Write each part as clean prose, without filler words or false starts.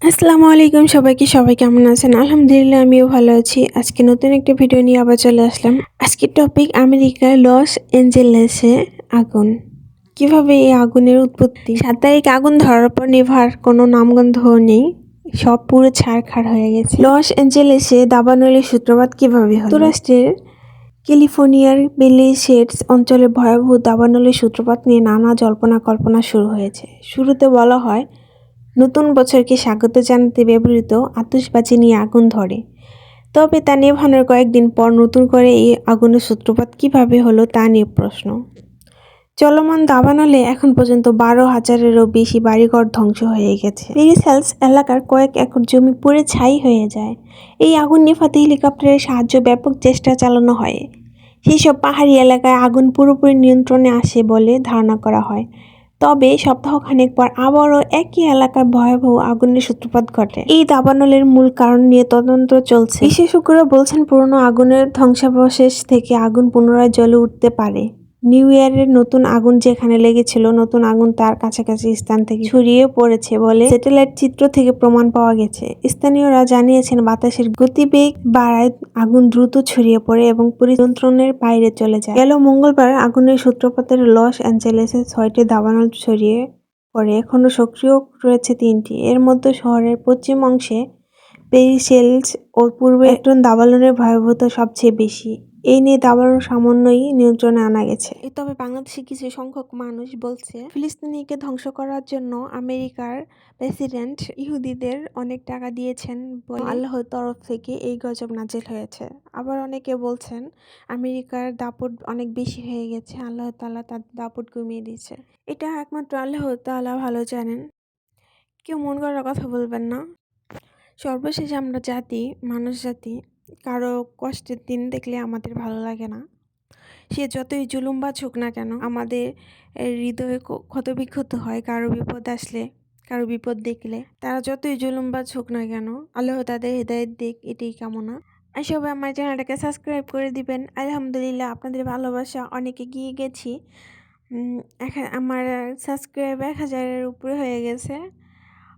আসসালামু আলাইকুম সবাইকে। সবাই কেমন আছেন? আলহামদুলিল্লাহ আমিও ভালো আছি। আজকে নতুন একটা ভিডিও নিয়ে আবার চলে আসলাম। আজকের টপিক আমেরিকার লস এঞ্জেলেসে আগুন। কিভাবে এই আগুনের উৎপত্তি? ৭ তারিখে আগুন ধরার পর নেভার কোনো নামগন্ধও নেই। সব পুরো ছারখার হয়ে গেছে। লস এঞ্জেলেসে দাবানলের সূত্রপাত কিভাবে হলো? যুক্তরাষ্ট্রের ক্যালিফোর্নিয়ার প্যালিসেডস অঞ্চলে ভয়াবহ দাবানলের সূত্রপাত নিয়ে নানা জল্পনা কল্পনা শুরু হয়েছে। শুরুতে বলা হয় নতুন বছরকে স্বাগত জানাতে ব্যবহৃত আতশবাজি নিয়ে আগুন ধরে। তবে তা নেভানোর কয়েকদিন পর নতুন করে এই আগুনের সূত্রপাত কিভাবে হলো তা নিয়ে প্রশ্ন। চলমান দাবানলে এখন পর্যন্ত 12,000-এরও বেশি বাড়িঘর ধ্বংস হয়ে গেছে। প্যালিসেডস এলাকার কয়েক একর জমি পুড়ে ছাই হয়ে যায়। এই আগুন নেভাতে হেলিকপ্টারের সাহায্যে ব্যাপক চেষ্টা চালানো হয়। সেসব পাহাড়ি এলাকায় আগুন পুরোপুরি নিয়ন্ত্রণে আসে বলে ধারণা করা হয়। তবে সপ্তাহখানেক পর আবারও একই এলাকায় ভয়াবহ আগুনের সূত্রপাত ঘটে। এই দাবানলের মূল কারণ নিয়ে তদন্ত চলছে। বিশেষজ্ঞরা বলছেন পুরনো আগুনের ধ্বংসাবশেষ থেকে আগুন পুনরায় জ্বলে উঠতে পারে। নিউ ইয়ারের নতুন আগুন যেখানে লেগেছিল, নতুন আগুন তার কাছাকাছি স্থান থেকে ছড়িয়ে পড়েছে বলে স্যাটেলাইট চিত্র থেকে প্রমাণ পাওয়া গেছে। স্থানীয়রা জানিয়েছেন বাতাসের গতিবেগ বাড়ায় আগুন দ্রুত ছড়িয়ে পড়ে এবং নিয়ন্ত্রণের বাইরে চলে যায়। গেল মঙ্গলবার আগুনের সূত্রপাতের লস অ্যাঞ্জেলেসে 6টি দাবানল ছড়িয়ে পড়ে এখনও সক্রিয় রয়েছে 3টি। এর মধ্যে শহরের পশ্চিম অংশে প্যালিসেডস ও পূর্বে একজন দাবানলের ভয়াবহতা সবচেয়ে বেশি। এই নিয়ে দাবানল সামান্যই নিয়ন্ত্রণে আনা গেছে। তবে বাংলাদেশে কিছু সংখ্যক মানুষ বলছে ফিলিস্তিনিকে ধ্বংস করার জন্য আমেরিকার প্রেসিডেন্ট ইহুদিদের অনেক টাকা দিয়েছেন বলে আল্লাহর তরফ থেকে এই গজব নাজিল হয়েছে। আবার অনেকে বলছেন আমেরিকার দাপট অনেক বেশি হয়ে গেছে, আল্লাহ তাআলা তার দাপট কমিয়ে দিয়েছে। এটা একমাত্র আল্লাহ তাআলা ভালো জানেন। কেউ মন করার কথা বলবেন না। সর্বশেষ আমরা মানুষ জাতি কারো কষ্টের দিন দেখলে আমাদের ভালো লাগে না। সে যতই জুলুমবাজ হোক না কেন, আমাদের হৃদয়ে ক্ষতবিক্ষত হয় কারো বিপদ আসলে, কারো বিপদ দেখলে। তারা যতই জুলুমবাজ হোক না কেন, আল্লাহ তাদের হেদায়েত দিক, এটাই কামনা। আর সবাই আমার চ্যানেলটাকে সাবস্ক্রাইব করে দিবেন। আলহামদুলিল্লাহ আপনাদের ভালোবাসা অনেক এগিয়ে গেছি। আমার সাবস্ক্রাইব 1000-এর উপরে হয়ে গেছে।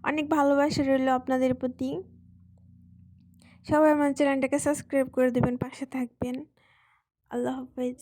অনেক ভালোবাসা রইল আপনাদের প্রতি। সবাই আমার চ্যানেলটাকে সাবস্ক্রাইব করে দেবেন, পাশে থাকবেন। আল্লাহ হাফেজ।